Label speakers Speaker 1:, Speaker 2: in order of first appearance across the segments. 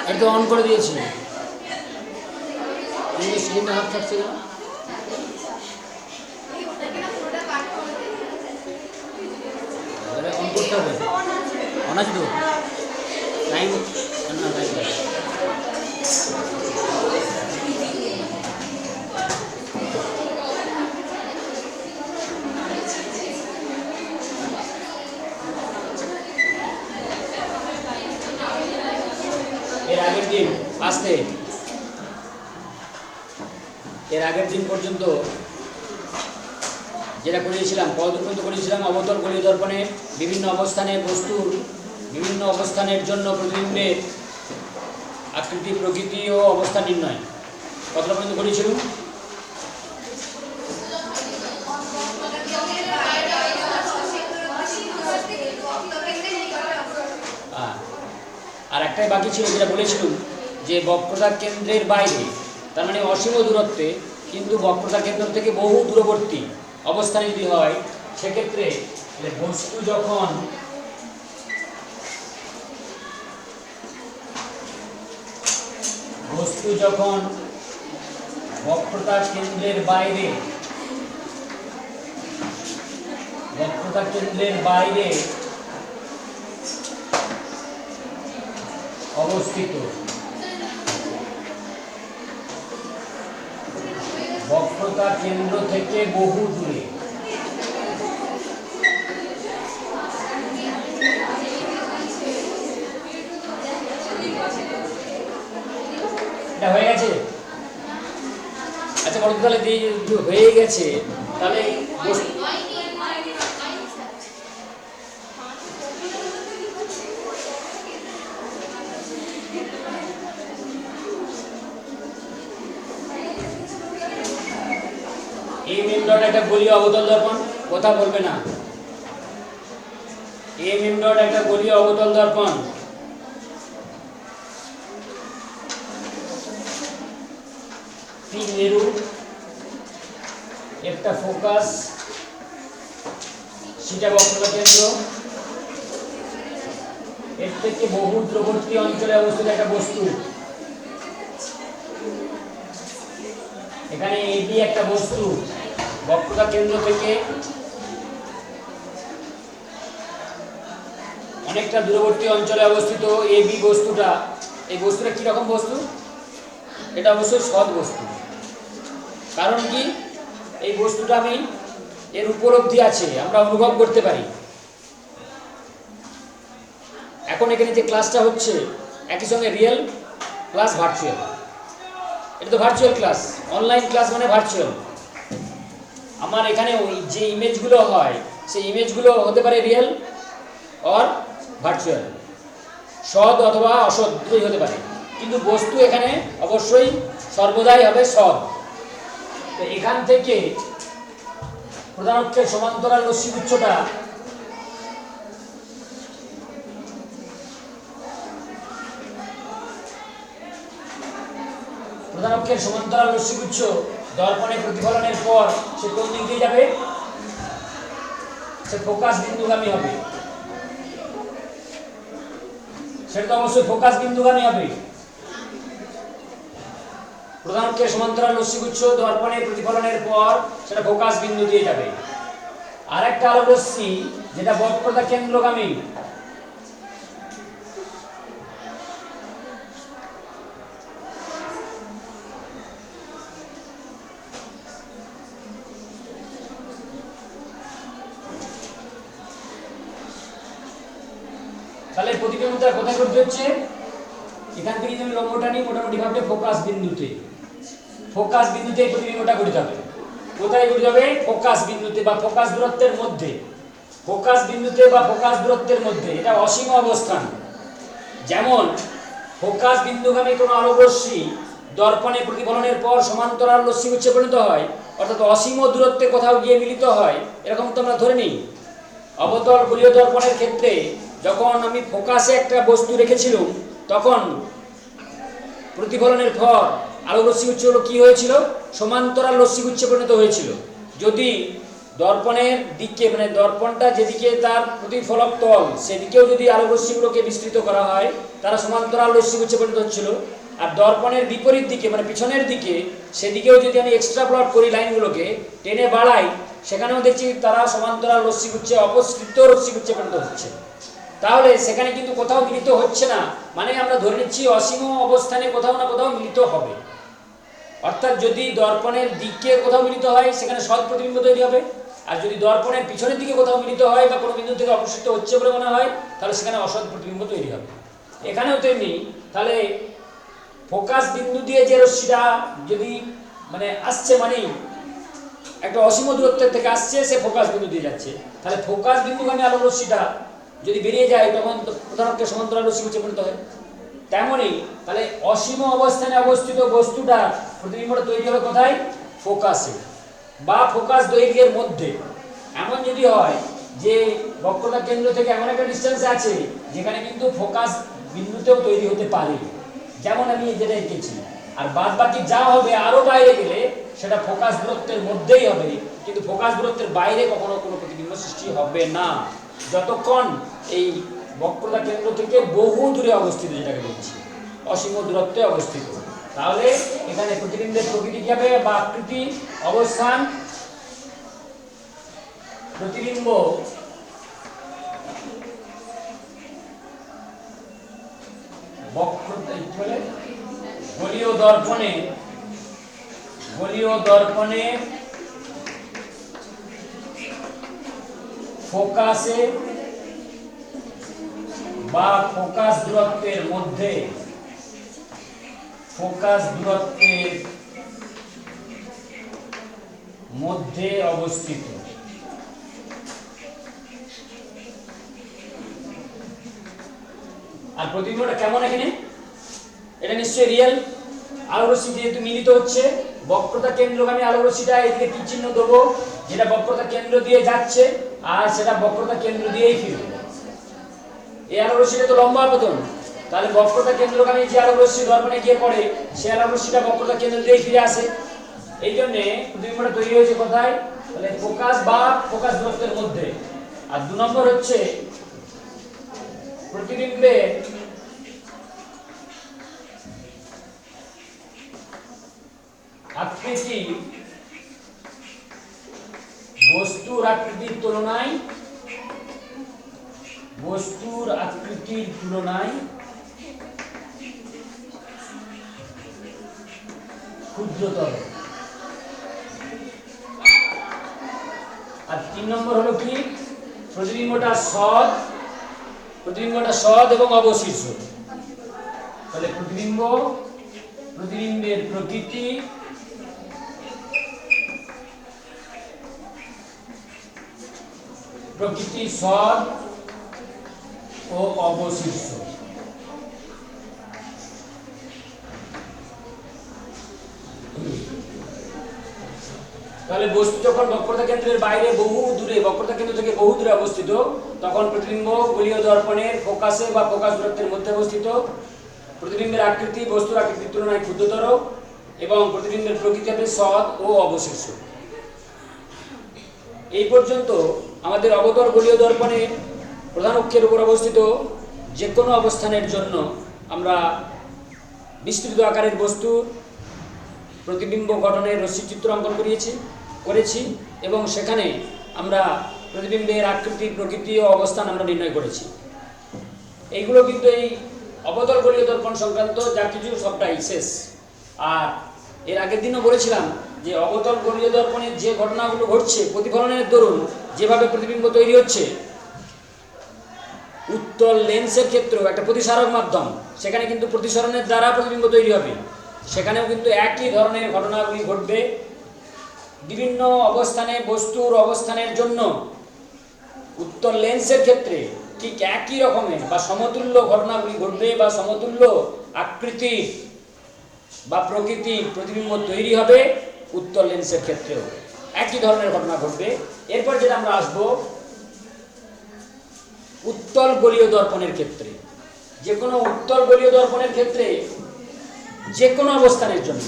Speaker 1: এটা তো অন করে দিয়েছি। স্ক্রিনটা হাত থাকছে না, অন করতে হবে। অন আছে তো, টাইম না টাইম এর আগের দিন আসতে, এর আগের দিন পর্যন্ত যেটা করিয়েছিলাম, পর্যন্ত করিয়েছিলাম অবতল গলীয় দর্পণে বিভিন্ন অবস্থানে বস্তুর বিভিন্ন অবস্থানের জন্য প্রতিবিম্বের আকৃতি, প্রকৃতি ও অবস্থা নির্ণয়। কতটা পর্যন্ত করিয়েছিলাম? আর একটাই বাকি ছিল, যেটা বলেছিলাম যে বক্রতার কেন্দ্রের বাইরে, তার মানে অসীম দূরত্বে কিন্তু বক্রতার কেন্দ্র থেকে বহু দূরবর্তী অবস্থানে যদি হয়, সেক্ষেত্রে বস্তু যখন বক্রতার কেন্দ্রের বাইরে অবস্থিত, বক্রতার কেন্দ্র থেকে বহু দূরে, এটা হয়ে গেছে। আচ্ছা বলো তাহলে হয়ে গেছে, তাহলে এম ডট একটা গোলীয় অবতল দর্পণ, কথা বলবে না। এম ডট একটা গোলীয় অবতল দর্পণ, তিন মেরু, একটা ফোকাস, সেটা বক্রতা কেন্দ্র, এর থেকে বহু দূরবর্তী অঞ্চলে অবস্থিত একটা বস্তু। এখানে এবি একটা বস্তু বক্রতা কেন্দ্র থেকে অনেকটা দূরবর্তী অঞ্চলে অবস্থিত। এবি বস্তুটা, এই বস্তুটা কি রকম বস্তু? এটা অবশ্যই সৎ বস্তু। কারণ কি, এই বস্তুটা আমি এর উপলব্ধি আছে, আমরা অনুভব করতে পারি। এখন এখানে যে ক্লাসটা হচ্ছে একই সঙ্গে রিয়েল প্লাস ভার্চুয়াল, এটা তো ভার্চুয়াল ক্লাস, অনলাইন ক্লাস মানে ভার্চুয়াল। আমার এখানে ওই যে ইমেজগুলো হয়, সেই ইমেজগুলো হতে পারে রিয়েল অর ভার্চুয়াল, সৎ অথবা অসৎ দুটোই হতে পারে, কিন্তু বস্তু এখানে অবশ্যই সর্বদাই হবে সৎ। তো এখান থেকে প্রধান অক্ষের সমান্তরাল রশ্মিগুচ্ছটা প্রধান অক্ষের সমান্তরাল রশ্মিগুচ্ছ দর্পণে প্রতিফলনের পর সে কোন দিক দিয়ে যাবে? সে ফোকাস বিন্দুগামী হবে। সেটা তো অবশ্যই ফোকাস বিন্দুগামী হবে। প্রধান অক্ষের সমান্তরাল রশ্মিগুচ্ছ দর্পণে প্রতিফলনের পর সেটা ফোকাস বিন্দু দিয়ে যাবে। আর একটা আলোক রশ্মি যেটা বক্রতা কেন্দ্রগামী, তাহলে প্রতিবিম্বটা কোথায় করতে হচ্ছে? এখান থেকে যদি লম্বটা নিই, মোটামুটি ভাবে ফোকাস বিন্দুতে প্রতিবিম্বটা করতে হবে। কোথায় করতে হবে? ফোকাস বিন্দুতে বা ফোকাস দূরত্বের মধ্যে। ফোকাস বিন্দুতে বা ফোকাস দূরত্বের মধ্যে, এটা অসীম অবস্থান। যেমন ফোকাস বিন্দুগামী কোনো আলোক রশ্মি দর্পণে প্রতিফলনের পর সমান্তরাল রশ্মিগুচ্ছে পরিণত হয়, অর্থাৎ অসীম দূরত্বে কোথাও গিয়ে মিলিত হয়, এরকম তো আমরা ধরে নিই। অবতল গোলীয় দর্পণের ক্ষেত্রে যখন আমি ফোকাসে একটা বস্তু রেখেছিলাম, তখন প্রতিফলনের পর আলোক রশ্মিগুচ্ছগুলো কি হয়েছিল? সমান্তরাল রশ্মিগুচ্ছে পরিণত হয়েছিল। যদি দর্পণের দিকে মানে দর্পণটা যেদিকে তার প্রতিফলক তল সেদিকেও যদি আলোক রশ্মিগুলোকে বিস্তৃত করা হয় তারা সমান্তরাল রশ্মিগুচ্ছে পরিণত হচ্ছিল। আর দর্পণের বিপরীত দিকে মানে পিছনের দিকে সেদিকেও যদি আমি এক্সট্রা প্লট করি লাইনগুলোকে টেনে বাড়াই সেখানেও দেখছি তারা সমান্তরাল রশ্মিগুচ্ছে অপসৃত রশ্মিগুচ্ছে পরিণত হচ্ছে। তাহলে সেখানে কিন্তু কোথাও মিলিত হচ্ছে না, মানে আমরা ধরে নিচ্ছি অসীম অবস্থানে কোথাও না কোথাও মিলিত হবে। অর্থাৎ যদি দর্পণের দিকে কোথাও মিলিত হয় সেখানে সৎ প্রতিবিম্ব তৈরি হবে, আর যদি দর্পণের পিছনের দিকে কোথাও মিলিত হয় বা কোনো বিন্দু থেকে অপসৃত হচ্ছে বলে মনে হয় তাহলে সেখানে অসৎ প্রতিবিম্ব তৈরি হবে। এখানেও তেমনি, তাহলে ফোকাস বিন্দু দিয়ে যে রশ্মিটা যদি মানে আসছে মানেই একটা অসীম দূরত্বের থেকে আসছে, সে ফোকাস বিন্দু দিয়ে যাচ্ছে, তাহলে ফোকাস বিন্দুগামী আলোক রশ্মিটা যদি বেরিয়ে যায় তখন প্রধান অক্ষের সমান্তরাল রশ্মিগুচ্ছে পরিণত হয়। তেমনই তাহলে অসীম অবস্থানে অবস্থিত বস্তুটা প্রতিবিম্বটা তৈরি হবে কোথায়? ফোকাসে বা ফোকাস দৈর্ঘ্যের মধ্যে। এমন যদি হয় যে বক্রতা কেন্দ্র থেকে এমন একটা ডিস্টেন্সে আছে যেখানে কিন্তু ফোকাস বিন্দুতেও তৈরি হতে পারে, যেমন আমি যেটা এঁকেছি, আর বাদ বাকি যা হবে আরো বাইরে গেলে সেটা ফোকাস দূরত্বের মধ্যেই হবে, কিন্তু ফোকাস দূরত্বের বাইরে কখনো কোনো প্রতিবিম্ব সৃষ্টি হবে না যতক্ষণ এই বক্রতা কেন্দ্র থেকে বহু দূরে অবস্থিত, যেটাকে বলছি অসীম দূরত্বে অবস্থিত। তাহলে এখানে প্রতিবিম্বের প্রকৃতি কি হবে বা আকৃতি, অবস্থান, প্রতিবিম্ব গোলীয় দর্পণে ফোকাসে বা ফোকাস দূরত্বের মধ্যে অবস্থিত। আর প্রতিবিম্বটা কেমন এখানে? এটা নিশ্চয়ই রিয়েল। আলোক রশ্মি যেহেতু মিলিত হচ্ছে, বক্রতা কেন্দ্রগামী আলোক রশ্মিটা এদিকে কি চিহ্ন দেবো? যেটা বক্রতা কেন্দ্র দিয়ে যাচ্ছে আর সেটা বক্রতা কেন্দ্র দিয়েই ফিরবে। এই আলোক রশ্মিটা তো লম্বা আপতন, তাহলে বক্রতা কেন্দ্রগামী যে আলোক রশ্মি দর্পণে গিয়ে পড়ে সেই আলোক রশ্মিটা বক্রতা কেন্দ্র দিয়েই ফিরে আসে। এই জন্যে প্রতিবিম্বটা তৈরি হয়েছে কোথায়? তাহলে ফোকাস বা ফোকাস দূরত্বের মধ্যে। আর 2 নম্বর হচ্ছে প্রতিবিম্বের আকৃতি বস্তুর আকৃতির তুলনায় ক্ষুদ্রতর। আর 3 নম্বর হলো কি? প্রতিবিম্বটা সৎ এবং অবশীর্ষ। তাহলে প্রতিবিম্বের প্রকৃতি সৎ ও অবশীর্ষ। তাহলে বস্তু যখন বক্রতা কেন্দ্রের বাইরে বহু দূরে, বক্রতা কেন্দ্র থেকে বহু দূরে অবস্থিত, তখন প্রতিবিম্ব গোলীয় দর্পণের ফোকাসে বা ফোকাস দূরত্বের মধ্যে অবস্থিত। প্রতিবিম্বের আকৃতি বস্তুর আকৃতির তুলনায় ক্ষুদ্রতর এবং প্রতিবিম্বের প্রকৃতি হবে সৎ ও অবশীর্ষ। এই পর্যন্ত আমাদের অবতল গোলীয় দর্পণের প্রধান অক্ষের উপর অবস্থিত যে কোনো অবস্থানের জন্য আমরা বিস্তৃত আকারের বস্তুর প্রতিবিম্ব গঠনের রশ্মিচিত্র অঙ্কন করেছি এবং সেখানে আমরা প্রতিবিম্বের আকৃতি, প্রকৃতি ও অবস্থান আমরা নির্ণয় করেছি। এইগুলো কিন্তু এই অবতল গোলীয় দর্পণ সংক্রান্ত যা কিছু সবটাই শেষ। আর এর আগের দিনও বলেছিলাম যে অবতল গোলীয় দর্পণের যে ঘটনাগুলো ঘটছে প্রতিফলনের দরুন যেভাবে প্রতিবিম্ব তৈরি হচ্ছে, উত্তল লেন্সের ক্ষেত্রেও একটা প্রতিসারক মাধ্যম, সেখানে কিন্তু প্রতিসরণের দ্বারা প্রতিবিম্ব তৈরি হবে। সেখানেও কিন্তু একই ধরনের ঘটনাগুলি ঘটবে। বিভিন্ন অবস্থানে বস্তুর অবস্থানের জন্য উত্তল লেন্সের ক্ষেত্রে ঠিক একই রকমের বা সমতুল্য ঘটনাগুলি ঘটবে বা সমতুল্য আকৃতি বা প্রকৃতি প্রতিবিম্ব তৈরি হবে। উত্তল লেন্সের ক্ষেত্রেও একই ধরনের ঘটনা ঘটবে। এরপর যেটা আমরা আসবো উত্তল গোলীয় দর্পণের ক্ষেত্রে। যে কোনো উত্তল গোলীয় দর্পণের ক্ষেত্রে যে কোনো অবস্থানের জন্য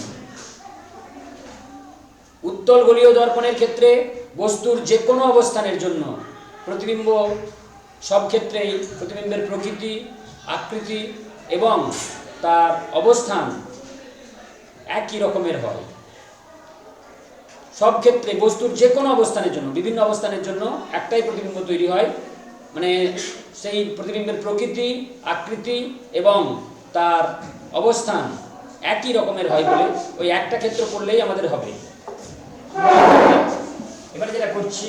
Speaker 1: উত্তল গোলীয় দর্পণের ক্ষেত্রে বস্তুর যে কোনো অবস্থানের জন্য প্রতিবিম্ব সব ক্ষেত্রেই প্রতিবিম্বের প্রকৃতি, আকৃতি এবং তার অবস্থান একই রকমের হয়। সব ক্ষেত্রে বস্তুর যে কোনো অবস্থানের জন্য, বিভিন্ন অবস্থানের জন্য একটাই প্রতিবিম্ব তৈরি হয়, মানে সেই প্রতিবিম্বের প্রকৃতি, আকৃতি এবং তার অবস্থান একই রকমের হয় বলে ওই একটা ক্ষেত্র করলেই আমাদের হবে। এবারে যেটা করছি,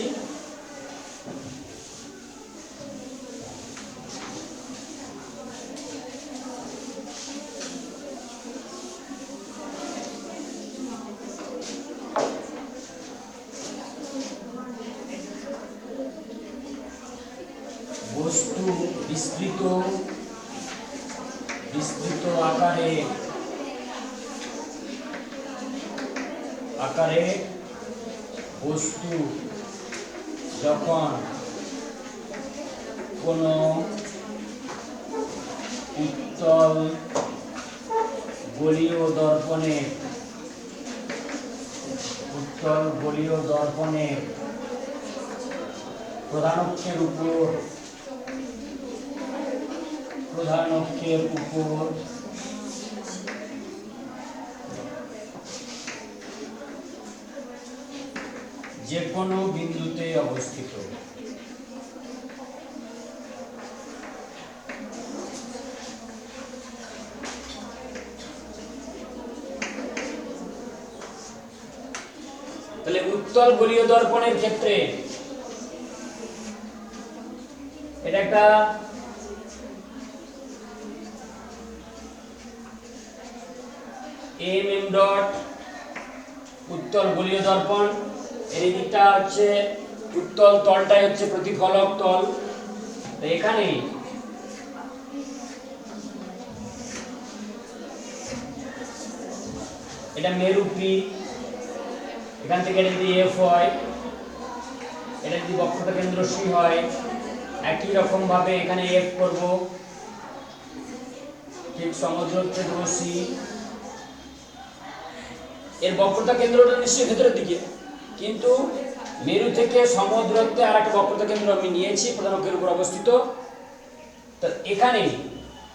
Speaker 1: বস্তু বিস্তৃত আকারে বস্তু যখন কোনো উত্তল গোলীয় দর্পণে প্রধান অক্ষের উপর যে কোনো বিন্দুতে অবস্থিত তাহলে উত্তল গোলীয় দর্পণের ক্ষেত্রে এটা একটা এম ডট উত্তল গোলীয় দর্পণ, এর দিকটা হচ্ছে উত্তল তলটাই হচ্ছে প্রতিফলক তল। তো এখানে এটা মেরু পি, এখান থেকে এটা যদি এফ হয়, এটা যদি বক্রতা কেন্দ্র সি হয়, একই রকম ভাবে এখানে এফ করব, ঠিক সমদ্রচ্ছেদ সি। এর বক্রতা কেন্দ্রটা নিশ্চয়ই ভেতরের দিকে, কিন্তু মেরু থেকে সমদূরত্বে আর একটা বক্রতা কেন্দ্র আমি নিয়েছি প্রধান অক্ষের উপর অবস্থিত। তো এখানে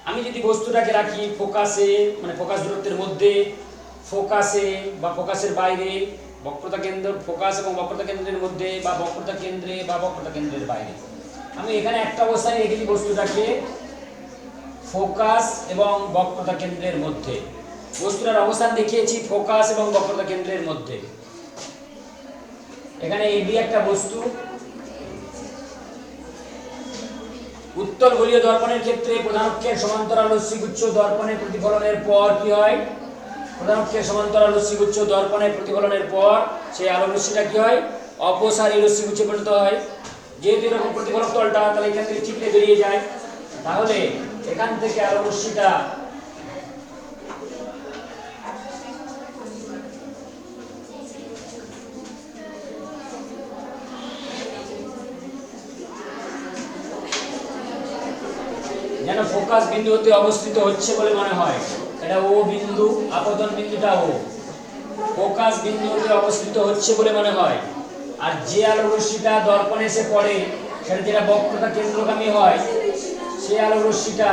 Speaker 1: আমি যদি বস্তুটাকে রাখি ফোকাসে, মানে ফোকাস দূরত্বের মধ্যে, ফোকাসে বা ফোকাসের বাইরে, বক্রতা কেন্দ্র ফোকাস এবং বক্রতা কেন্দ্রের মধ্যে, বা বক্রতা কেন্দ্রে বা বক্রতা কেন্দ্রের বাইরে, আমি এখানে একটা অবস্থানে রেখেছি বস্তুটাকে ফোকাস এবং বক্রতা কেন্দ্রের মধ্যে। বস্তুটার অবস্থান দেখিয়েছি ফোকাস এবং বক্রতা কেন্দ্রের মধ্যে। এখানে এবি একটা বস্তু। উত্তল গোলীয় দর্পণের ক্ষেত্রে প্রধান অক্ষের সমান্তরাল রশ্মিগুচ্ছ দর্পণের প্রতিফলনের পর কি হয়? প্রধান অক্ষের সমান্তরাল রশ্মিগুচ্ছ দর্পণের প্রতিফলনের পর সেই আলো রশ্মিটা কি হয়? অপসারী রশ্মিগুচ্ছে পরিণত হয়। যেহেতু এরকম প্রতিফলক তলটা, তাহলে এখান থেকে চিপড়ে বেরিয়ে যায়, তাহলে এখান থেকে আলো রশ্মিটা যেন ফোকাস বিন্দু হতে অবস্থিত হচ্ছে বলে মনে হয়। এটা ও বিন্দু, আপতন বিন্দুটা ও, ফোকাস বিন্দু হতে অবস্থিত হচ্ছে বলে মনে হয়। আর যে আলো রশ্মিটা দর্পণে এসে পড়ে, সেটা যেটা বক্রতা কেন্দ্রগামী হয়, সেই আলো রশ্মিটা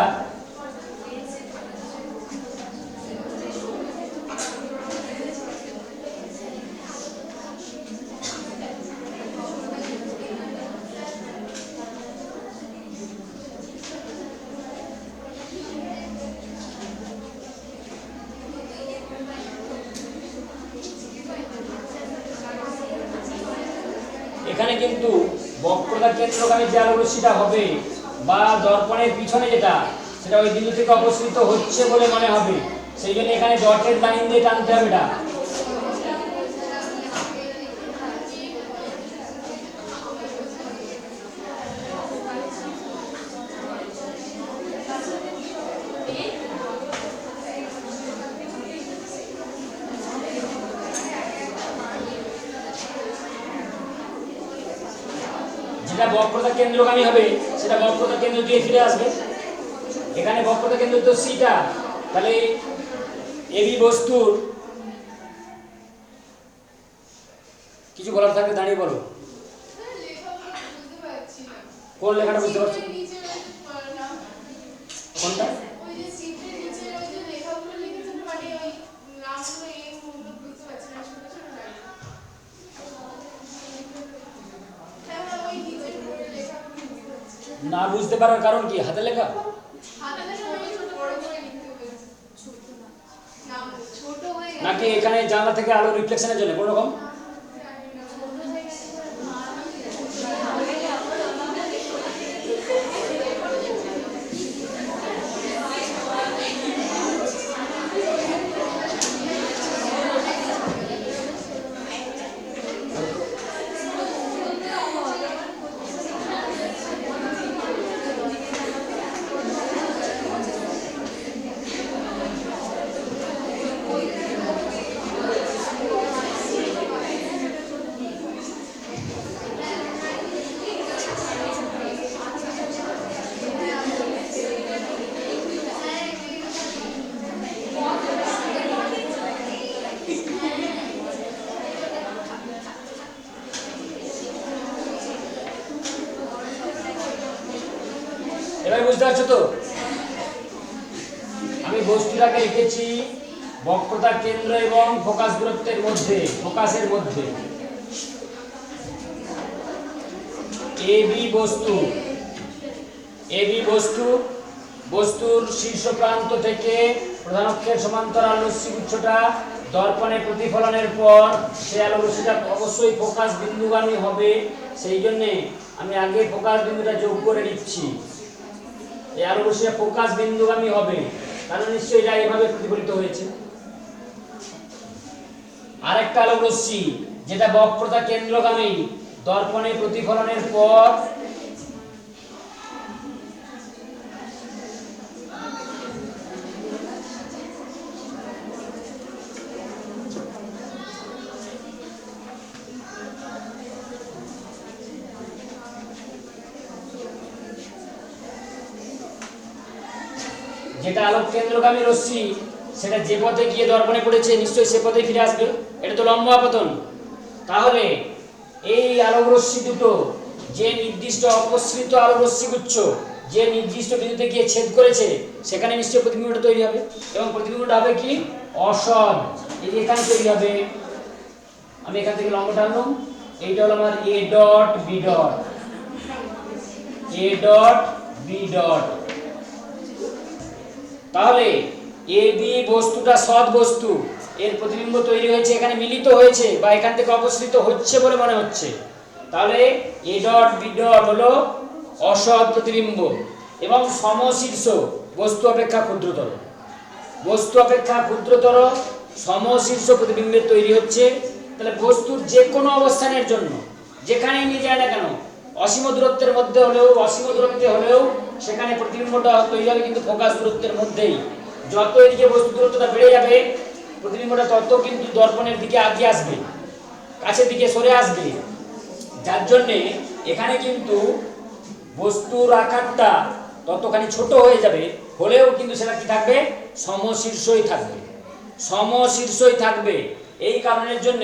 Speaker 1: এখানে কিন্তু বক্রতা কেন্দ্রগামী যে আলো রশ্মিটা হবে বা দর্পণের পিছনে যেটা, সেটা ওই বিন্দু থেকে অপসৃত হচ্ছে বলে মনে হবে। সেই জন্য এখানে ডটেড লাইন দিয়ে টানতে হবে। এটা যেটা বক্রতা কেন্দ্রগামী হবে সেটা বক্রতা কেন্দ্র দিয়ে ফিরে আসবে। এখানে বক্রতা কেন্দ্র তো সিটা, তাহলে এবি বস্তুর কিছু বলার থাকলে দাঁড়িয়ে বলো। কোন লেখাটা বুঝতে পারছো? কোনটা? না বুঝতে পারার কারণ কি? হাতে লেখা নাকি এখানে জানলা থেকে আলো রিফ্লেকশনের জন্য কোন রকম? এবার বুঝতে পারছো তো? আমি বস্তুটাকে লিখেছি বক্রতার কেন্দ্র এবং ফোকাস দূরত্বের মধ্যে, ফোকাসের মধ্যে। এবি বস্তু, এবি বস্তু, বস্তুর শীর্ষ প্রান্ত থেকে প্রধান অক্ষের সমান্তরাল রশ্মিগুচ্ছটা দর্পণে প্রতিফলনের পর সে আলো রশ্মিটা অবশ্যই ফোকাস বিন্দুগামী হবে। সেই জন্য আমি আগে ফোকাস বিন্দুটা যোগ করে নিচ্ছি। এই আলো রশ্মিটা ফোকাস বিন্দুগামী হবে, কারণ নিশ্চয়ই এটা এইভাবে প্রতিফলিত হয়েছে। আরেকটা আলো রশ্মি যেটা বক্রতা কেন্দ্রগামী, দর্পণে প্রতিফলনের পর যেটা আলোক কেন্দ্রগামী রশ্মি সেটা যে পথে গিয়ে দর্পণে পড়েছে নিশ্চয়ই সে পথেই ফিরে আসবে। এটা তো লম্ব আপতন। তাহলে এই আলোক রশ্মি দুটো যে নির্দিষ্ট অপসৃত আলোক রশ্মিগুচ্ছ যে নির্দিষ্ট বিন্দুতে গিয়ে ছেদ করেছে সেখানে নিশ্চয়ই প্রতিবিম্বটা তৈরি হবে, এবং প্রতিবিম্বটা হবে কি? অসৎ। এই যে এখানে তৈরি হবে, আমি এখান থেকে লম্ব টানলাম, এইটা হলো আমার A dot B dot, A dot B dot. তাহলে এ বি বস্তুটা সৎ বস্তু, এর প্রতিবিম্ব তৈরি হয়েছে, এখানে মিলিত হয়েছে বা এখান থেকে অপসৃত হচ্ছে বলে মনে হচ্ছে। তাহলে এ ডট বি ডট হলো অসৎ প্রতিবিম্ব এবং সমশীর্ষ, বস্তু অপেক্ষা ক্ষুদ্রতর, বস্তু অপেক্ষা ক্ষুদ্রতর সমশীর্ষ প্রতিবিম্বের তৈরি হচ্ছে। তাহলে বস্তুর যে কোনো অবস্থানের জন্য যেখানেই নিয়ে যায় না কেন, অসীম দূরত্বের মধ্যে হলেও অসীম দূরত্বে হলেও সেখানে প্রতিবিম্বটা তৈরি হবে কিন্তু ফোকাস দূরত্বের মধ্যেই। যত এদিকে বস্তু দূরত্বটা বেড়ে যাবে প্রতিবিম্বটা তত কিন্তু দর্পণের দিকে আগিয়ে আসবে, কাছের দিকে সরে আসবে। যার জন্যে এখানে কিন্তু বস্তুর আকারটা ততখানি ছোট হয়ে যাবে, হলেও কিন্তু সেটা কি থাকবে? সমশীর্ষই থাকবে, সমশীর্ষই থাকবে। এই কারণের জন্য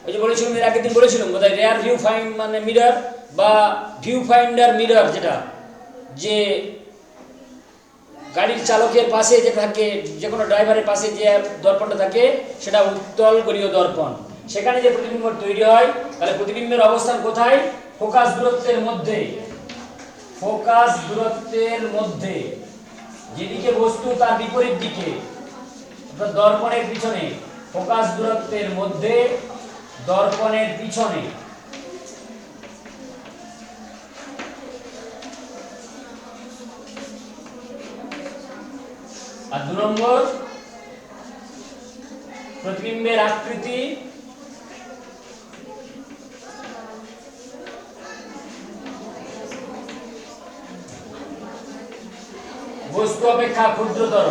Speaker 1: ওই যে বলেছিলাম, এর আগের দিন বলেছিলাম বোধহয়, রেয়ার ভিউ ফাইন্ড মানে মিরর বা ভিউ ফাইন্ডার মিরর, যেটা যে গাড়ির চালকের পাশে যে থাকে, যে কোনো ড্রাইভারের পাশে যে দর্পণটা থাকে সেটা উত্তল গলীয় দর্পণ। সেখানে যে প্রতিবিম্ব তৈরি হয়, তাহলে প্রতিবিম্বের অবস্থান কোথায়? ফোকাস দূরত্বের মধ্যে, ফোকাস দূরত্বের মধ্যে। যেদিকে বস্তু তার বিপরীত দিকে, দর্পণের পিছনে, ফোকাস দূরত্বের মধ্যে, দর্পণের পিছনে। আর 2 নম্বর, প্রতিবিম্বের আকৃতি বস্তু অপেক্ষা ক্ষুদ্রতর।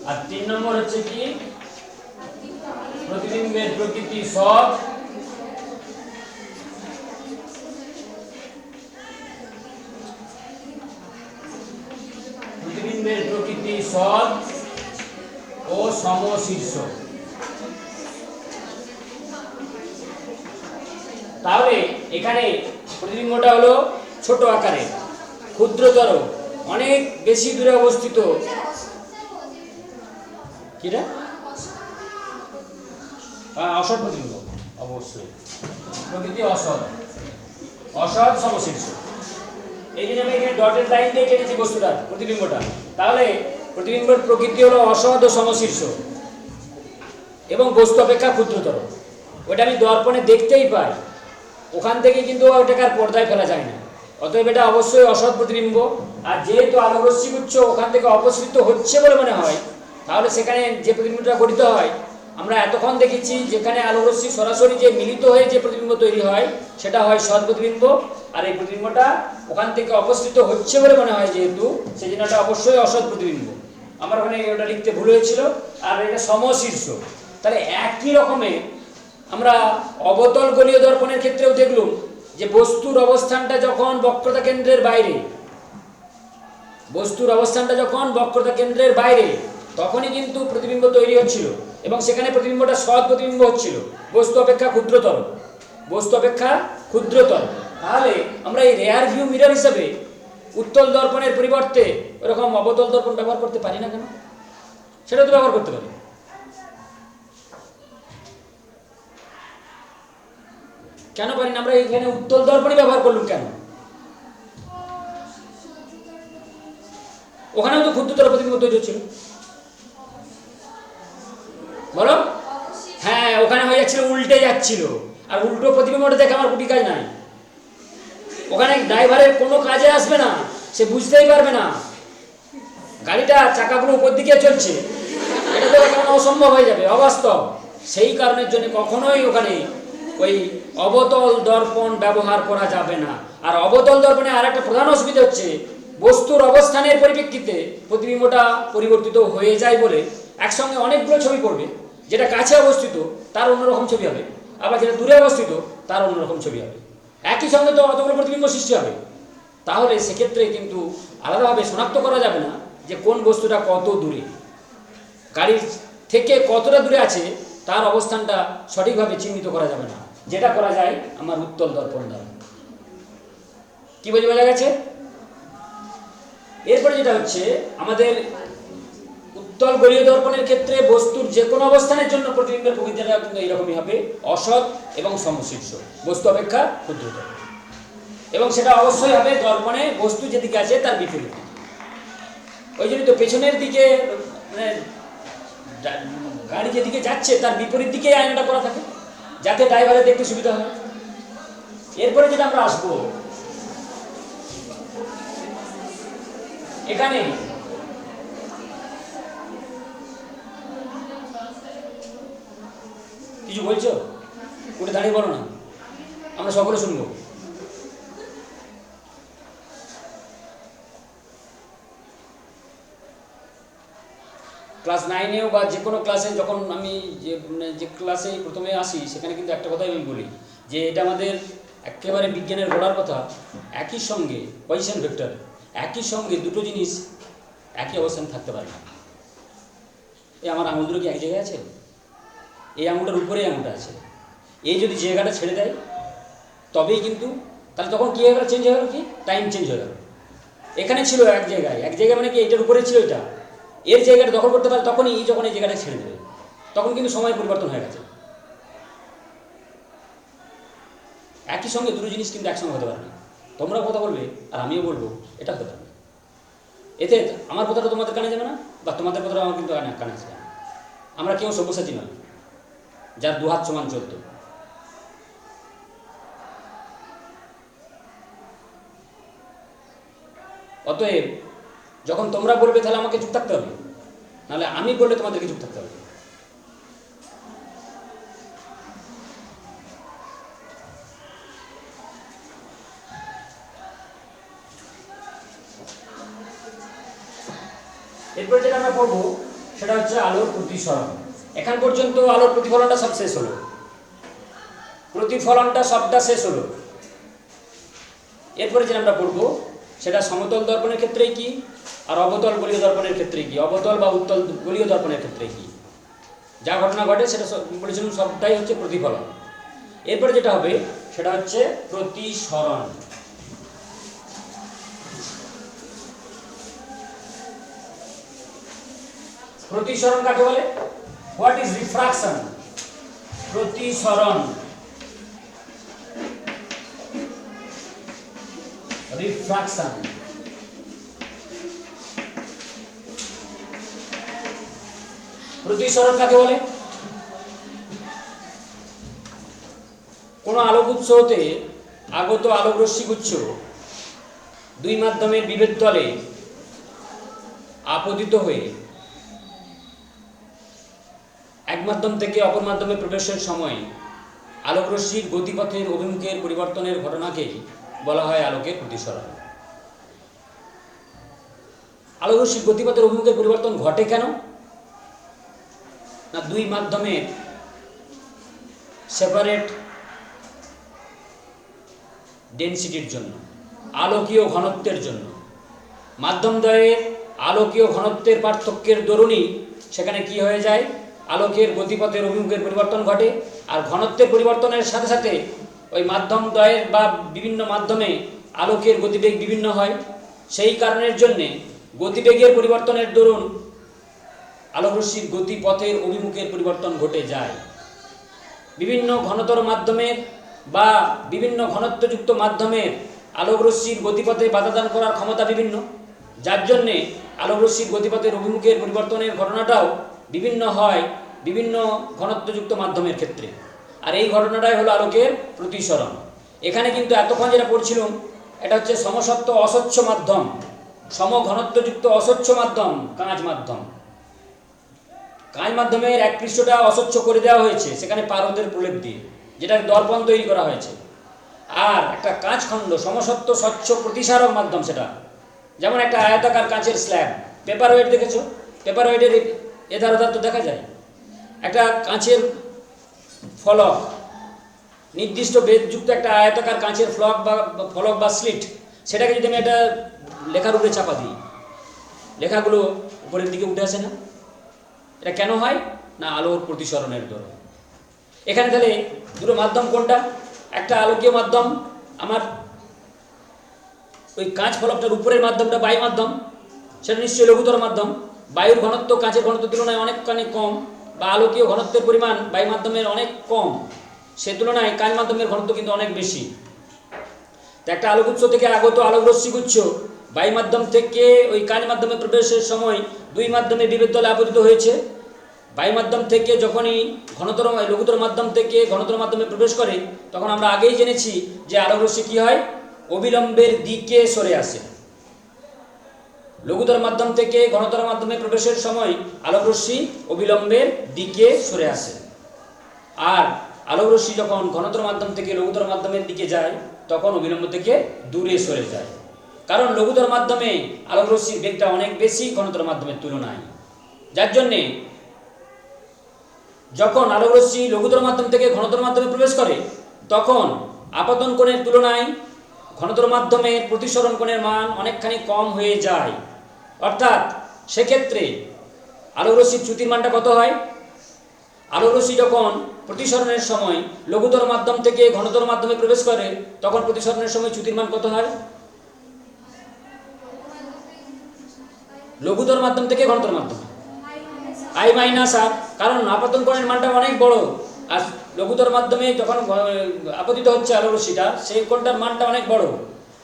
Speaker 1: আর 3 নম্বর হচ্ছে কি? প্রতিবিম্বের প্রকৃতি সৎ, প্রতিবিম্বের প্রকৃতি সৎ তাহলে এখানে প্রতিবিম্বটা হলো ছোট আকারের, ক্ষুদ্রতর, অনেক বেশি দূরে অবস্থিত। কিটা অসৎ প্রতিবিম্ব, অবশ্যই প্রকৃতি অসৎ, অসৎ সমশীর্ষ। এই জন্য আমি এখানে ডটেড লাইন দিয়ে কেটেছি বস্তুটা, প্রতিবিম্বটা। তাহলে প্রতিবিম্বের প্রকৃতি হলো অসৎ ও সমশীর্ষ এবং বস্তু অপেক্ষা ক্ষুদ্রতর। ওটা আমি দর্পণে দেখতেই পাই, ওখান থেকে কিন্তু ওটাকে আর পর্দায় ফেলা যায় না। অতএব এটা অবশ্যই অসৎ প্রতিবিম্ব। আর যেহেতু আলোকরশ্মি গুচ্ছ ওখান থেকে অপসৃত হচ্ছে বলে মনে হয়, তাহলে সেখানে যে প্রতিবিম্বটা গঠিত হয়, আমরা এতক্ষণ দেখেছি যেখানে আলোকরশ্মি সরাসরি যে মিলিত হয়ে যে প্রতিবিম্ব তৈরি হয় সেটা হয় সৎ প্রতিবিম্ব। আর এই প্রতিবিম্বটা ওখান থেকে অপসৃত হচ্ছে বলে মনে হয় যেহেতু, সেই জন্য এটা অবশ্যই অসৎ প্রতিবিম্ব। আমার ওখানে ওটা লিখতে ভুল হয়েছিল। আর এটা সমশীর্ষ। তাহলে একই রকমের আমরা অবতল গোলীয় দর্পণের ক্ষেত্রেও দেখলাম যে বস্তুর অবস্থানটা যখন বক্রতা কেন্দ্রের বাইরে, বস্তুর অবস্থানটা যখন বক্রতা কেন্দ্রের বাইরে, তখনই কিন্তু প্রতিবিম্ব তৈরি হচ্ছিল এবং সেখানে প্রতিবিম্বটা সৎ প্রতিবিম্ব হচ্ছিল, বস্তু অপেক্ষা ক্ষুদ্রতর, বস্তু অপেক্ষা ক্ষুদ্রতর। তাহলে আমরা এই রেয়ার ভিউ মিরর হিসাবে উত্তল দর্পণের পরিবর্তে ওরকম অবতল দর্পণ ব্যবহার করতে পারি না কেন? সেটা তো ব্যবহার করতে পারি। কেন পারি না? আমরা এখানে উত্তল দর্পণই ব্যবহার করলাম কেন? ওখানেও তো ক্ষুদ্রতর প্রতিবিম্ব তৈরি হচ্ছিল, বলো? হ্যাঁ, ওখানে হয়ে যাচ্ছিল, উল্টে যাচ্ছিল। আর উল্টো প্রতিবিম্বটা দেখে আমার কুটি কাজ নাই। ওখানে ড্রাইভারের কোনো কাজে আসবে না, সে বুঝতেই পারবে না গাড়িটা চাকাগুলো উপর দিকে চলছে। এটা তো কেমন অসম্ভব হয়ে যাবে, অবাস্তব। সেই কারণের জন্য কখনোই ওখানে ওই অবতল দর্পণ ব্যবহার করা যাবে না। আর অবতল দর্পণে আর একটা প্রধান অসুবিধা হচ্ছে, বস্তুর অবস্থানের পরিপ্রেক্ষিতে প্রতিবিম্বটা পরিবর্তিত হয়ে যায় বলে একসঙ্গে অনেকগুলো ছবি পড়বে। যেটা কাছে অবস্থিত তার অন্যরকম ছবি হবে, আবার যেটা দূরে অবস্থিত তার অন্যরকম ছবি হবে। একই সঙ্গে তো অতগুলো প্রতিবিম্ব সৃষ্টি হবে। তাহলে সেক্ষেত্রে কিন্তু আলাদাভাবে শনাক্ত করা যাবে না যে কোন বস্তুটা কত দূরে, গাড়ির থেকে কতটা দূরে আছে তার অবস্থানটা সঠিকভাবে চিহ্নিত করা যাবে না, যেটা করা যায় আমার উত্তল দর্পণ দ্বারা। কি বোঝা গেছে? এরপরে যেটা হচ্ছে, আমাদের উত্তল গোলীয় দর্পণের ক্ষেত্রে বস্তুর যে কোনো অবস্থানের জন্য প্রতিবিম্বের প্রকৃতিটা কিন্তু এইরকমই হবে, অসৎ এবং সমশীর্ষ, বস্তু অপেক্ষা ক্ষুদ্রতর। এবং সেটা অবশ্যই হবে দর্পণে বস্তু যেদিকে আছে তার বিপরীত। ওই জন্য তো পেছনের দিকে, মানে গাড়ি যেদিকে যাচ্ছে তার বিপরীত দিকে আয়নাটা করা থাকে, যাতে ড্রাইভারের দেখতে সুবিধা হয়। এরপরে যেটা আমরা আসবো, এখানে কিছু বলছো? উঠে দাঁড়িয়ে বলো না, আমরা সকলে শুনবো। ক্লাস 9-এও বা যে কোনো ক্লাসে যখন আমি যে ক্লাসে প্রথমে আসি, সেখানে কিন্তু একটা কথাই আমি বলি যে এটা আমাদের একেবারে বিজ্ঞানের গোড়ার কথা। একই সঙ্গে পজিশন ভেক্টর, একই সঙ্গে দুটো জিনিস একই অবস্থানে থাকতে পারে না। এই আমার আঙুল দুটো কি এক জায়গায় আছে? এই আঙুলটার উপরে আঙুলটা আছে। এই যদি জায়গাটা ছেড়ে দেয় তবেই কিন্তু, তাহলে তখন কী হয়ে গেল? চেঞ্জ হয়ে গেল, কি টাইম চেঞ্জ হয়ে গেল। এখানে ছিল এক জায়গায়, এক জায়গায় মানে কি এটার উপরে ছিল, এটা এর জায়গাটা দখল করতে পারে তখনই, যখন এই জায়গাটা ছেড়ে দেবে তখন কিন্তু সময় পরিবর্তন হয়ে গেছে। একই সঙ্গে দুটো জিনিস কিন্তু একসঙ্গে হতে পারে না। তোমরাও কথা বলবে আর আমিও বলবো, এটা হতে পারে না। এতে আমার কথাটা তোমাদের কানে যাবে না, বা তোমাদের কথাটা আমার কিন্তু কানে আসবে না। আমরা কেউ সব্যসাচী নয় যার দুহাত সমান চলত। অতএব যখন তোমরা বলবে তাহলে আমাকে চুপ থাকতে হবে, নাহলে আমি বললে তোমাদেরকে চুপ থাকতে হবে। এরপরে যেটা আমরা পড়বো সেটা হচ্ছে আলোর প্রতিসরণ। এখান পর্যন্ত আলোর প্রতিফলনটা সব শেষ হলো, প্রতিফলনটা সবটা শেষ হলো। এরপরে যেটা আমরা পড়বো সেটা সমতল দর্পণের ক্ষেত্রে কি, আর অবতল গোলীয় দর্পণের ক্ষেত্রে কি, অবতল বা উত্তল গোলীয় দর্পণের ক্ষেত্রে কি যা ঘটনা ঘটে সেটা বলেছিলাম, সবটাই হচ্ছে প্রতিফলন। এরপরে যেটা হবে সেটা হচ্ছে প্রতিসরণ। প্রতিসরণ কাকে বলে? What is refraction? প্রতিসরণ, রিফ্রাকশন। প্রতিসরণ কাকে বলে? কোন আলোক উৎস হতে আগত আলোক রশ্মিগুচ্ছ দুই মাধ্যমের বিভেদ তলে আপতিত হয়ে এক মাধ্যম থেকে অপর মাধ্যমে প্রবেশের সময় আলোক রশ্মির গতিপথের অভিমুখের পরিবর্তনের ঘটনাকে বলা হয় আলোকের প্রতিসরণ। আলোক রশ্মির গতিপথের অভিমুখের পরিবর্তন ঘটে কেন না? দুই মাধ্যমের সেপারেট ডেনসিটির জন্য, আলোকীয় ঘনত্বের জন্য। মাধ্যমদ্বয়ের আলোকীয় ঘনত্বের পার্থক্যের দরুনই সেখানে কি হয়ে যায়? আলোকের গতিপথের অভিমুখের পরিবর্তন ঘটে। আর ঘনত্বের পরিবর্তনের সাথে সাথে ওই মাধ্যমদ্বয়ের বা বিভিন্ন মাধ্যমে আলোকের গতিবেগ বিভিন্ন হয়। সেই কারণের জন্যে গতিবেগের পরিবর্তনের দরুন আলোকরশ্মির গতিপথের অভিমুখের পরিবর্তন ঘটে যায়। বিভিন্ন ঘনতর মাধ্যমের বা বিভিন্ন ঘনত্বযুক্ত মাধ্যমের আলোকরশ্মির গতিপথে বাধাদান করার ক্ষমতা বিভিন্ন, যার জন্যে আলোকরশ্মির গতিপথের অভিমুখের পরিবর্তনের ঘটনাটাও বিভিন্ন হয় বিভিন্ন ঘনত্বযুক্ত মাধ্যমের ক্ষেত্রে। আর এই ঘটনাটাই হলো আলোকের প্রতিসরণ। এখানে কিন্তু এতক্ষণ যেটা পড়ছিলাম এটা হচ্ছে সমসত্ব অস্বচ্ছ মাধ্যম, সমঘনত্বযুক্ত অস্বচ্ছ মাধ্যম কাঁচ মাধ্যম। কাঁচ মাধ্যমের এক পৃষ্ঠটা অস্বচ্ছ করে দেওয়া হয়েছে সেখানে পারদের প্রলেপ দিয়ে, যেটার দর্পণ তৈরি করা হয়েছে। আর একটা কাঁচ খণ্ড সমসত্ব স্বচ্ছ প্রতিসারক মাধ্যম, সেটা যেমন একটা আয়তাকার কাঁচের স্ল্যাব, পেপার ওয়েট দেখেছো? পেপার ওয়েটের এধার ওধার তো দেখা যায়। একটা কাঁচের ফলক, নির্দিষ্ট বেদযুক্ত একটা আয়তাকার কাঁচের ফলক বা স্লিট, সেটাকে যদি আমি একটা লেখার উপরে চাপা দিই, লেখাগুলো উপরের দিকে উঠে আসে না? এটা কেন হয় না? আলোর প্রতিসরণের দরুন। এখানে তাহলে দুটো মাধ্যম কোনটা? একটা আলোকীয় মাধ্যম, আমার ওই কাঁচ ফলকটার উপরের মাধ্যমটা বায়ু মাধ্যম, সেটা নিশ্চয়ই লঘুতর মাধ্যম। বায়ুর ঘনত্ব কাঁচের ঘনত্বের তুলনায় অনেকখানি কম, বা আলোকীয় ঘনত্বের পরিমাণ বায়ু মাধ্যমের অনেক কম, সে তুলনায় কাঁচ মাধ্যমের ঘনত্ব কিন্তু অনেক বেশি। তো একটা আলোক উৎস থেকে আগত আলোক রশ্মিগুচ্ছ বায়ু মাধ্যম থেকে ওই কাঁচ মাধ্যমে প্রবেশের সময় দুই মাধ্যমে বিভেদ তলে আপতিত হয়েছে। বায়ু মাধ্যম থেকে যখনই ঘনতর লঘুতর মাধ্যম থেকে ঘনতর মাধ্যমে প্রবেশ করে, তখন আমরা আগেই জেনেছি যে আলোক রশ্মি কী হয়? অবিলম্বের দিকে সরে আসে। লঘুতর মাধ্যম থেকে ঘনতর মাধ্যমে প্রবেশের সময় আলোক রশ্মি অবিলম্বের দিকে সরে আসে। আর আলোক রশ্মি যখন ঘনতর মাধ্যম থেকে লঘুতর মাধ্যমের দিকে যায় তখন অবিলম্ব থেকে দূরে সরে যায়, কারণ লঘুতর মাধ্যমে আলোক রশ্মির বেগটা অনেক বেশি ঘনতর মাধ্যমের তুলনায়। যার জন্যে যখন আলোক রশ্মি লঘুতর মাধ্যম থেকে ঘনতর মাধ্যমে প্রবেশ করে তখন আপতন কোণের তুলনায় ঘনতর মাধ্যমের প্রতিসরণ কোণের মান অনেকখানি কম হয়ে যায়। অর্থাৎ সেক্ষেত্রে আলোক রশ্মির চ্যুতির মানটা কত হয়? আলোক রশ্মি যখন প্রতিসরণের সময় লঘুতর মাধ্যম থেকে ঘনতর মাধ্যমে প্রবেশ করে তখন প্রতিসরণের সময় চ্যুতির মান কত হয়? লঘুতর মাধ্যম থেকে ঘনতর মাধ্যম I মাইনাস আর, কারণ আপতন কোণের মানটা অনেক বড়, আর লঘুতর মাধ্যমে যখন আপতিত হচ্ছে আলোক রশ্মিটা সেই কোণটার মানটা অনেক বড়।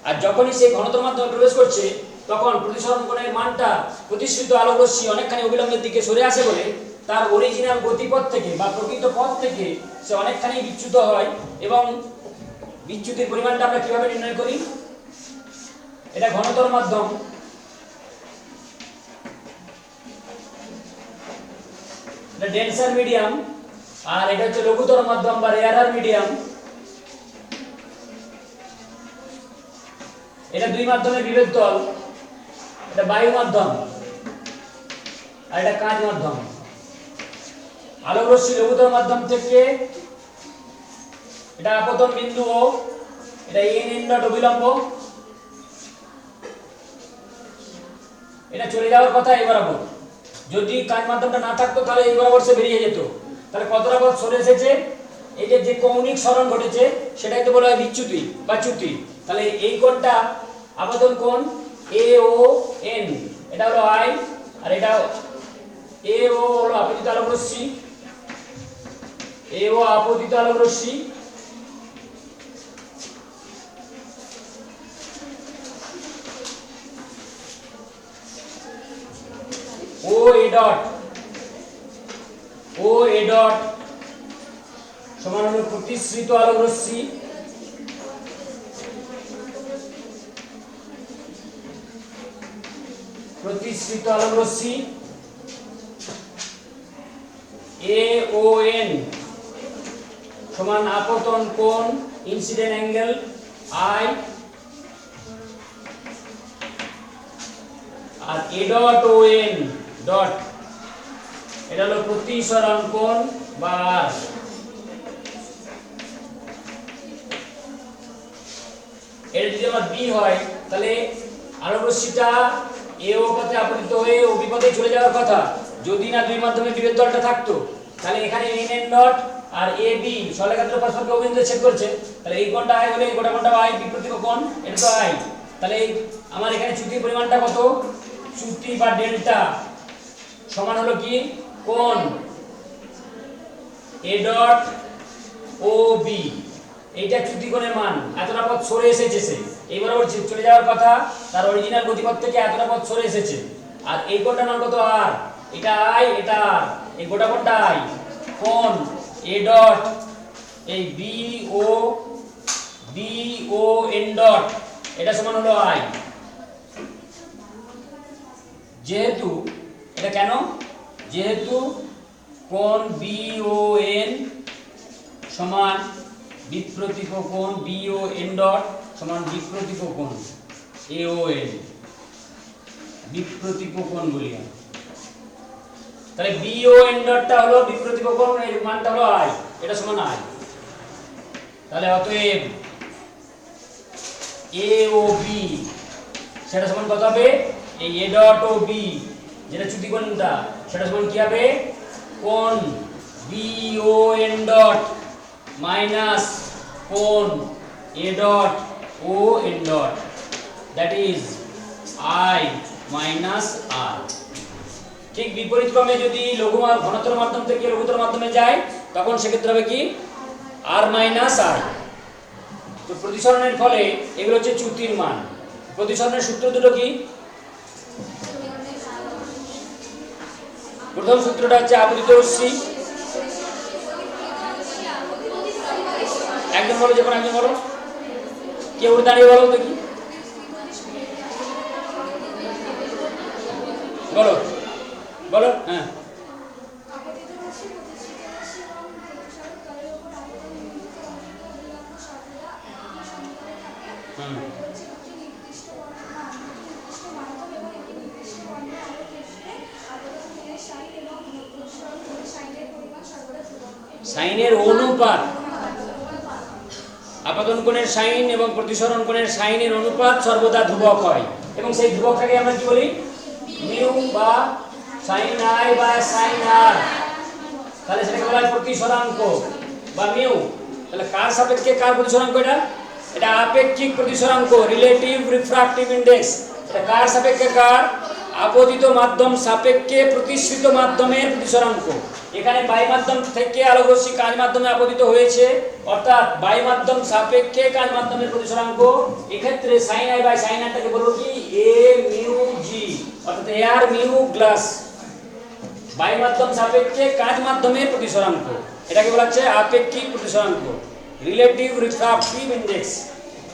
Speaker 1: আর যখনই সেই ঘনতর মাধ্যমে প্রবেশ করছে তখন প্রতিসরণ কোণের মানটা প্রতিসৃত আলোক রশ্মি অনেকখানি অবিলম্বের দিকে সরে আসে বলে তার অরিজিনাল গতিপথ থেকে বা প্রকৃত পথ থেকে সে অনেকখানি বিচ্যুত হয়। এবং বিচ্যুতির পরিমাণটা আমরা কিভাবে নির্ণয় করি? এটা ঘনতর মাধ্যম, এটা ডেন্সার মিডিয়াম, আর এটা হচ্ছে লঘুতর মাধ্যম বা রেয়ারার মিডিয়াম। এটা দুই মাধ্যমের বিভেদ তল, এটা বায়ু মাধ্যম আর এটা কাঁচ মাধ্যম। আলোক রশ্মি লঘুতর মাধ্যম থেকে এটা আপতন বিন্দু ও এটা n ডট অবিলম্ব, এটা চলে যাওয়ার কথা এই বরাবর। যদি কাঁচ মাধ্যমটা না থাকতো তাহলে এই বরাবর সে বেরিয়ে যেত। তাহলে কতটা পথ সরে এসেছে? এই যে কৌণিক সরণ ঘটেছে সেটাই তো বলা হয় বিচ্যুতি বা চ্যুতি। তাহলে এই কোণটা আপতন কোণ AON, এটা হলো I, আর এটা AO হলো আপতিত আলোক রশ্মি, AO আপতিত আলোক রশ্মি, OA ডট সমান হলো প্রতিসৃত আলোক রশ্মি, প্রতিসৃত আলোক রশ্মি, AON সমান আপতন কোণ ইনসিডেন্ট অ্যাঙ্গেল I, আর A ডট ON ডট এটা হলো প্রতিসরণ কোণ বা R। এটা যদি আমার B হয় তাহলে আলোক রশ্মিটা AO পথে আপতিত হয়ে OB পথে চলে যাওয়ার কথা, যদি না দুই মাধ্যমে বিভেদ তলটা থাকতো। তাহলে এখানে NN ডট আর AB সরলরেখাদ্বয় পরস্পরকে অভিমুখে ছেদ করছে, তাহলে এই কোণটা I হলে এই গোটা কোণটা I, বিপরীত কোণ এটা তো I। তাহলে আমার এখানে চ্যুতির পরিমাণটা কত? চ্যুতি বা ডেল্টা সমান হলো কি কোণ A ডট OB, এইটা চ্যুতি কোণের মান, এতটা পথ সরে এসেছে সে এই বরাবর চলে যাওয়ার কথা, তার অরিজিনাল গতিপথ থেকে এতটা পথ সরে এসেছে। আর এই কোণটার মান কত? R, এটা I, এটা R, এই গোটা কোণটা I, কোণ A ডট এই BON ডট এটা সমান হলো I। যেহেতু এটা কেন? যেহেতু কোণ BON সমান বিপ্রতীক কোণ BON ডট সমান বিপ্রতীক কোণ AON, বিপ্রতীক কোণ বলি। তাহলে BON ডটটা হলো বিপ্রতীক কোণ, এর মানটা হলো I, এটা সমান I। তাহলে অতএব AOB সেটা সমান কত হবে? এই A ডট OB যেটা চ্যুতি কোণটা সেটা সমান কি হবে? কোণ BON ডট মাইনাস কোণ A dot ON dot, that is I minus R। ঠিক বিপরীত ক্রমে যদি লঘু ঘনত্বর মাধ্যম থেকে লঘুতর মাধ্যমে যায় তখন সেক্ষেত্রে হবে কি R মাইনাস I। তো প্রতিসরণের ফলে এগুলো হচ্ছে চ্যুতির মান। প্রতিসরণের সূত্র দুটো কি? প্রথম সূত্রটা হচ্ছে আপতিত রশ্মি, একজন বলো, যখন একজন বলো, কেউ দাঁড়িয়ে বলো দেখি, বলো বলো। হ্যাঁ, সাইনের অনুপাত, আপতন কোণের সাইন এবং প্রতিসরণ কোণের সাইনের অনুপাত সর্বদা ধ্রুবক হয়, এবং সেই ধ্রুবকটাকে আমরা কি বলি? মিউ বা সাইন I বা সাইন R। তাহলে সেটাকে বলা হয় প্রতিসরাঙ্ক বা মিউ। তাহলে কার সাপেক্ষে কার প্রতিসরাঙ্ক? এটা এটা আপেক্ষিক প্রতিসরাঙ্ক, রিলেটিভ রিফ্রাক্টিভ ইনডেক্স। এটা কার সাপেক্ষে কার? আপতিত মাধ্যম সাপেক্ষে প্রতিসৃত মাধ্যমের প্রতিসরাঙ্ক। এখানে বায়ু মাধ্যম থেকে আলোক রশ্মি কাজ মাধ্যমে আপতিত হয়েছে, অর্থাৎ বায়ু মাধ্যম সাপেক্ষে কাজ মাধ্যমের প্রতিসরাঙ্ক। এক্ষেত্রে sine I by sine R টাকে বলবো কি A মিউ G, অর্থাৎ এয়ার মিউ গ্লাস। বায়ু মাধ্যম সাপেক্ষে কাজ মাধ্যমের প্রতিসরাঙ্ক, এটাকে বলা হচ্ছে আপেক্ষিক প্রতিসরাঙ্ক, রিলেটিভ রিফ্রাক্টিভ ইনডেক্স।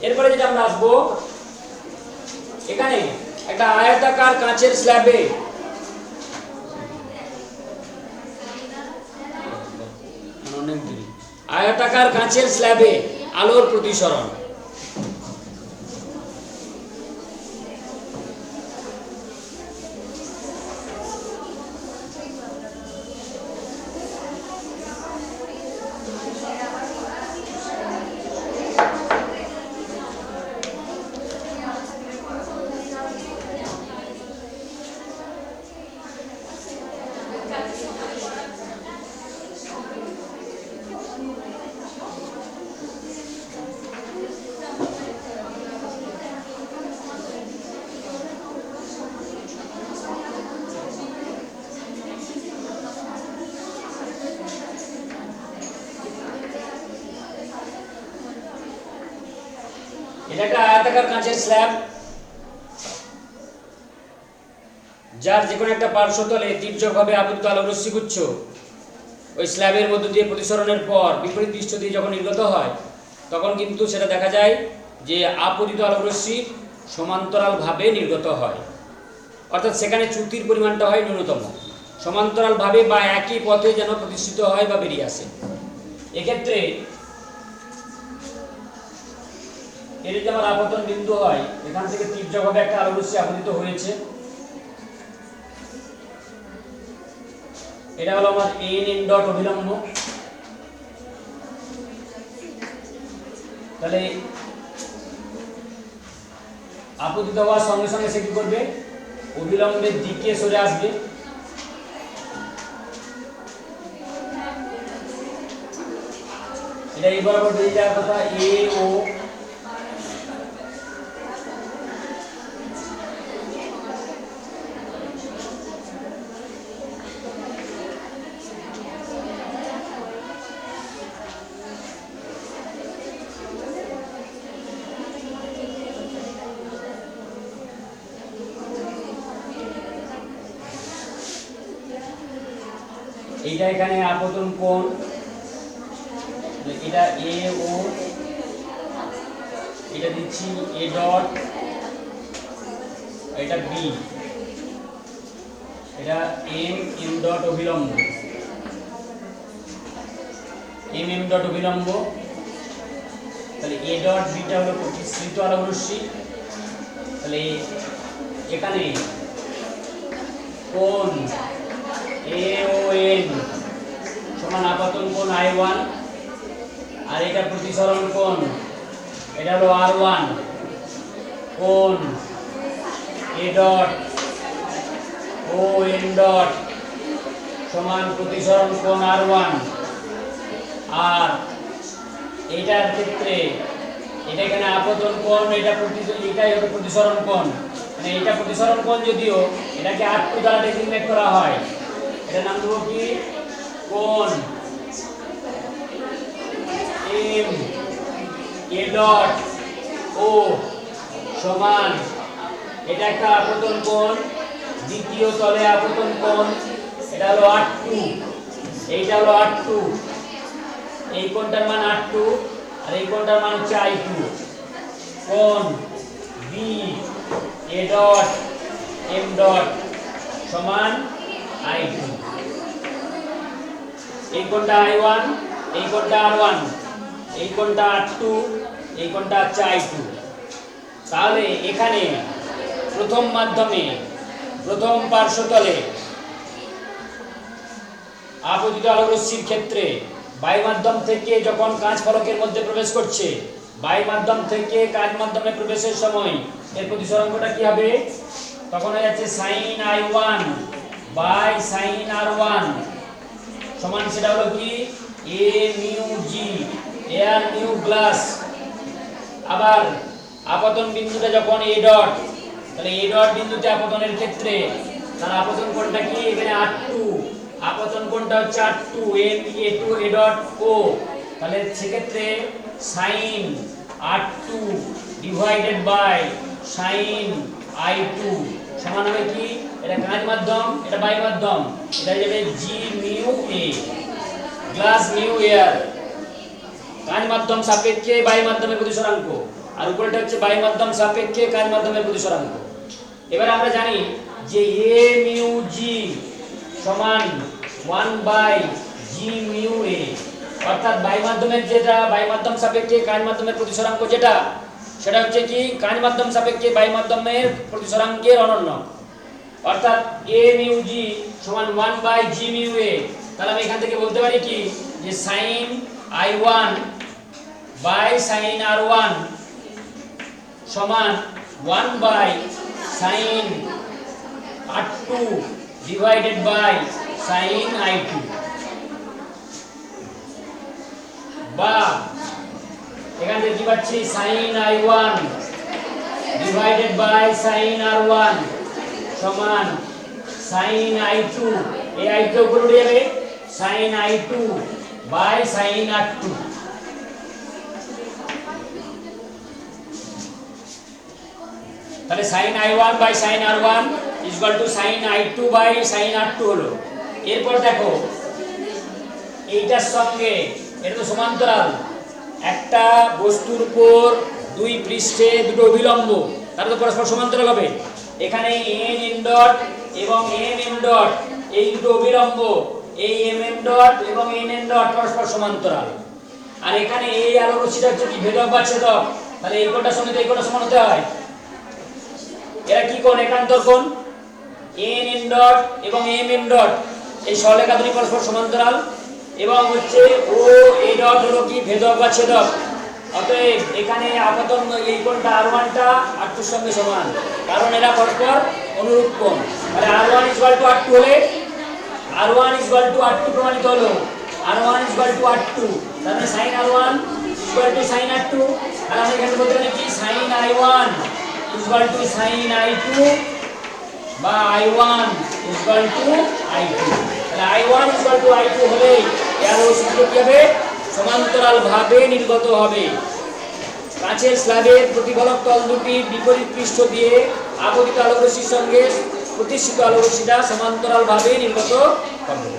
Speaker 1: এরপরে যেটা আমরা আসবো, এখানে একটা আয়তাকার কাঁচের স্ল্যাবে আয়তাকার কাঁচের স্ল্যাবে আলোর প্রতিসরণ। এটা একটা আয়তাকার কাঁচের স্ল্যাব, যার যে কোনো একটা পার্শ্বতলে তির্যকভাবে আপতিত আলোক রশ্মিগুচ্ছ ওই স্ল্যাবের মধ্য দিয়ে প্রতিসরণের পর বিপরীত পৃষ্ঠ দিয়ে যখন নির্গত হয় তখন কিন্তু সেটা দেখা যায় যে আপতিত আলোক রশ্মি সমান্তরালভাবে নির্গত হয়, অর্থাৎ সেখানে চ্যুতির পরিমাণটা হয় ন্যূনতম, সমান্তরালভাবে বা একই পথে যেন প্রতিষ্ঠিত হয় বা বেরিয়ে আসে। এক্ষেত্রে এর যে আমার আপতন বিন্দু হয়, এখান থেকে তির্যকভাবে একটা আলোক রশ্মি আপতিত হয়েছে, এটা হলো আমার এন ডট অভিলম্ব। তাহলে আপতিত হওয়ার সঙ্গে সঙ্গে সে কি করবে, অভিলম্বের দিকে সরে আসবে, এটা এই বরাবর বেরিয়ে যাওয়ার কথা এ ও, এইটা এখানে আপতন কোণ, এটা এ ও, এটা দিচ্ছি এ ডট, এটা বি, এটা এম ডট অভিলম্ব, এম ডট অভিলম্ব। তাহলে এ ডট বিটা হলো প্রতিসৃত আলোক রশ্মি, তাহলে এখানে কোণ এ ও এন সমান আপতন কোণ I1, আর এটা প্রতিসরণ কোণ, এটা হলো R1, কোণ A dot O N dot সমান প্রতিসরণ কোণ R1, আর এটার ক্ষেত্রে এটা এখানে আপতন কোণ, এটাই হলো প্রতিসরণ কোণ, মানে এটা প্রতিসরণ কোণ, যদিও এটাকে R2 দ্বারা ডেজিগনেট করা হয়, এটার নাম দেবো কি কোণ এম এ ডট ও সমান, এটা একটা আপতন কোণ, দ্বিতীয় তলে আপতন কোণ, এটা হলো R2, এইটা হলো R2, এই কোণটার মান R2 আর এই কোণটার মান হচ্ছে I2, কোণ B A dot M dot সমান I2, এই কোণটা I1, এই কোণটা R1, এই কোণটা R2, এই কোণটা হচ্ছে I2। তাহলে এখানে প্রথম মাধ্যমে প্রথম পার্শ্বতলে আপতিত আলোক রশ্মির ক্ষেত্রে বায়ু মাধ্যম থেকে যখন কাঁচ ফলকের মধ্যে প্রবেশ করছে, বায়ু মাধ্যম থেকে কাঁচ মাধ্যমে প্রবেশের সময় এর প্রতিসরাঙ্কটা কি হবে, তখন হয়ে যাচ্ছে sin I1 by sin R1 সমান, সেটা হলো কি এ মিউ জি, এয়ার মিউ গ্লাস। আবার আপতন বিন্দুটা যখন এ ডট, তাহলে এ ডট বিন্দুতে আপতনের ক্ষেত্রে তার আপতন কোণটা কি, এখানে R2, আপতন কোণটা হচ্ছে R2 এ2 এ ডট ও, তাহলে সেক্ষেত্রে sin R2 divided by sin I2 সমান হবে কি, এটা কাঁচ মাধ্যম, এটা বায়ু মাধ্যম, এটা যাবে g mu a, glass mu air, কাঁচ মাধ্যম সাপেক্ষে বায়ু মাধ্যমের প্রতিসরাঙ্ক, আর উপরেটা হচ্ছে বায়ু মাধ্যম সাপেক্ষে কাঁচ মাধ্যমের প্রতিসরাঙ্ক। এবার আমরা জানি যে এ মিউ জি সমান 1 বাই জি মিউ এ, অর্থাৎ বায়ু মাধ্যমের যেটা বায়ু মাধ্যম সাপেক্ষে কাঁচ মাধ্যমের প্রতিসরাঙ্ক যেটা, সেটা হচ্ছে কি কাঁচ মাধ্যম সাপেক্ষে বায়ু মাধ্যমের প্রতিসরাঙ্কের অনন্য, অর্থাৎ এ মিউ জি সমান 1 বাই জি মিউ এ। তাহলে আমি এখান থেকে বলতে পারি কি যে sin I1 by sin R1 সমান 1 by sin R2 divided by sin I2, বা এখান থেকে কি পাচ্ছি sin I1 divided by sin R1 সমান sin I2, এই I2 উপরে উঠে যাবে, sin I2 by sin R2। তাহলে sin i1 by sin r1 equal to sin i2 by sin r2 হলো। এরপর দেখো এইটার সঙ্গে এটা তো সমান্তরাল, একটা বস্তুর উপর দুই পৃষ্ঠে দুটো অভিলম্ব, তারা তো পরস্পর সমান্তরাল হবে। এখানে n m ডট এবং m m ডট এই দুটো অভিলম্ব, এই m m ডট এবং n n ডট পরস্পর সমান্তরাল। আর এখানে এই আলো রশ্মিটা হচ্ছে কি ভেদক বা ছেদক, তাহলে এই কোণটার সঙ্গে তো এই কোণটা সমান হতে হয়। এরা কি কোণ? একান্তর কোণ। n n ডট এবং m m ডট এই সরলরেখা দুটি পরস্পর সমান্তরাল এবং হচ্ছে ও a ডট হলো কি ভেদক বা ছেদক। অতএব এখানে আপাতত এই কোণটা r1 টা r2 এর সঙ্গে সমান, কারণ এরা পরস্পর অনুরূপ কোণ। তাহলে r1 r2 হলে r1 r2 প্রমাণিত হলো। r1 r2 তাহলে sin r1 sin r2, আর আমরা এখানে বলতে পারি কি sin i1 sin i2 বা i1 i2। তাহলে i1 i2 হলে এর সূত্র কি হবে? সমান্তরাল ভাবে নির্গত হবে। কাঁচের স্ল্যাবের প্রতিফলক তল দুটির বিপরীত পৃষ্ঠ দিয়ে আপতিত আলোক রশ্মির সঙ্গে প্রতিষ্ঠিত আলোক রশ্মিটা সমান্তরাল ভাবে নির্গত হবে।